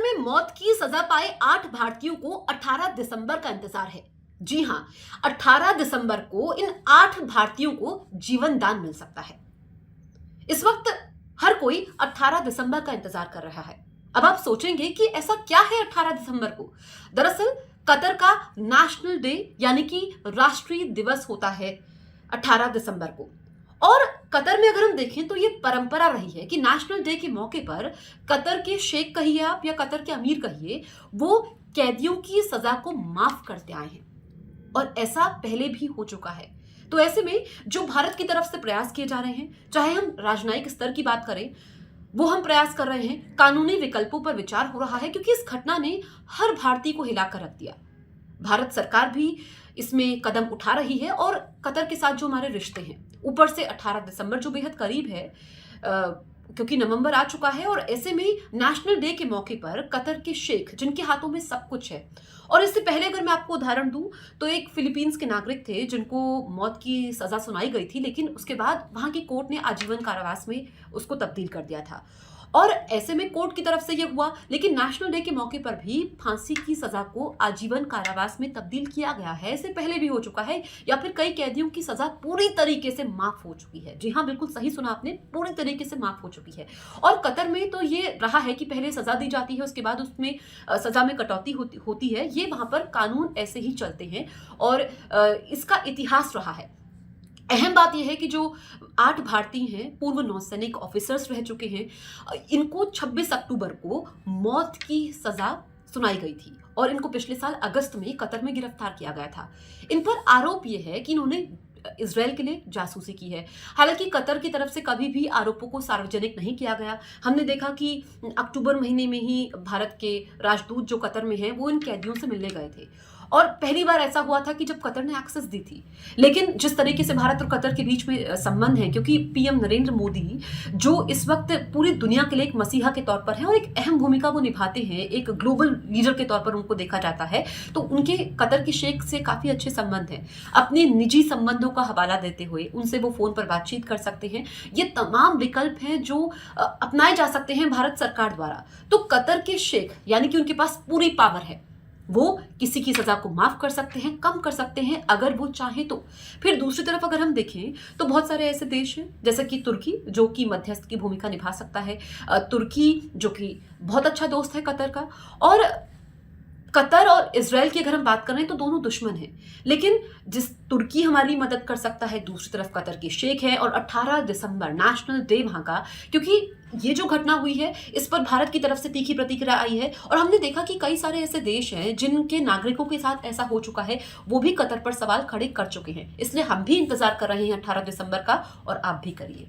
में मौत की सजा पाए 8 भारतीयों को 18 दिसंबर का इंतजार है। जी हां, 18 दिसंबर को इन 8 भारतीयों को जीवन दान मिल सकता है। इस वक्त हर कोई 18 दिसंबर का इंतजार कर रहा है। अब आप सोचेंगे कि ऐसा क्या है 18 दिसंबर को? दरअसल कतर का नेशनल डे यानी कि राष्ट्रीय दिवस होता है 18 दिसंबर को। और कतर में अगर हम देखें तो ये परंपरा रही है कि नेशनल डे के मौके पर कतर के शेख कहिए आप या कतर के अमीर कहिए, वो कैदियों की सजा को माफ करते आए हैं और ऐसा पहले भी हो चुका है। तो ऐसे में जो भारत की तरफ से प्रयास किए जा रहे हैं, चाहे हम राजनयिक स्तर की बात करें, वो हम प्रयास कर रहे हैं, कानूनी विकल्पों पर विचार हो रहा है क्योंकि इस घटना ने हर भारतीय को हिलाकर रख दिया। भारत सरकार भी इसमें कदम उठा रही है और कतर के साथ जो हमारे रिश्ते हैं, ऊपर से 18 दिसंबर जो बेहद करीब है, क्योंकि नवंबर आ चुका है और ऐसे में नेशनल डे के मौके पर कतर के शेख जिनके हाथों में सब कुछ है। और इससे पहले अगर मैं आपको उदाहरण दूं तो एक फिलीपींस के नागरिक थे जिनको मौत की सजा सुनाई गई थी, लेकिन उसके बाद वहां की कोर्ट ने आजीवन कारावास में उसको तब्दील कर दिया था। और ऐसे में कोर्ट की तरफ से यह हुआ, लेकिन नेशनल डे के मौके पर भी फांसी की सजा को आजीवन कारावास में तब्दील किया गया है। इससे पहले भी हो चुका है, या फिर कई कैदियों की सजा पूरी तरीके से माफ हो चुकी है। जी हाँ, बिल्कुल सही सुना आपने, पूरी तरीके से माफ हो चुकी है। और कतर में तो ये रहा है कि पहले सजा दी जाती है, उसके बाद उसमें सजा में कटौती होती है। ये वहां पर कानून ऐसे ही चलते हैं और इसका इतिहास रहा है। अहम बात यह है कि जो 8 भारतीय हैं, पूर्व नौसैनिक ऑफिसर्स रह चुके हैं, इनको 26 अक्टूबर को मौत की सजा सुनाई गई थी और इनको पिछले साल अगस्त में कतर में गिरफ्तार किया गया था। इन पर आरोप यह है कि इन्होंने इजराइल के लिए जासूसी की है। हालांकि कतर की तरफ से कभी भी आरोपों को सार्वजनिक नहीं किया गया। हमने देखा कि अक्टूबर महीने में ही भारत के राजदूत जो कतर में हैं, वो इन कैदियों से मिलने गए थे और पहली बार ऐसा हुआ था कि जब कतर ने एक्सेस दी थी। लेकिन जिस तरीके से भारत और कतर के बीच में संबंध है, क्योंकि पीएम नरेंद्र मोदी जो इस वक्त पूरी दुनिया के लिए एक मसीहा के तौर पर है और एक अहम भूमिका वो निभाते हैं, एक ग्लोबल लीडर के तौर पर उनको देखा जाता है, तो उनके कतर के शेख से काफी अच्छे संबंध हैं। अपने निजी संबंधों का हवाला देते हुए उनसे वो फोन पर बातचीत कर सकते हैं। ये तमाम विकल्प हैं जो अपनाए जा सकते हैं भारत सरकार द्वारा। तो कतर के शेख यानी कि उनके पास पूरी पावर है, वो किसी की सजा को माफ कर सकते हैं, कम कर सकते हैं अगर वो चाहे तो। फिर दूसरी तरफ अगर हम देखें तो बहुत सारे ऐसे देश हैं जैसे कि तुर्की, जो कि मध्यस्थ की भूमिका निभा सकता है। तुर्की जो कि बहुत अच्छा दोस्त है कतर का, और कतर और इजराइल की अगर हम बात करें तो दोनों दुश्मन हैं, लेकिन जिस तुर्की हमारी मदद कर सकता है, दूसरी तरफ कतर के शेख है। और 18 दिसंबर नेशनल डे वहां का, क्योंकि ये जो घटना हुई है इस पर भारत की तरफ से तीखी प्रतिक्रिया आई है और हमने देखा कि कई सारे ऐसे देश हैं जिनके नागरिकों के साथ ऐसा हो चुका है, वो भी कतर पर सवाल खड़े कर चुके हैं। इसलिए हम भी इंतजार कर रहे हैं 18 दिसंबर का, और आप भी करिए।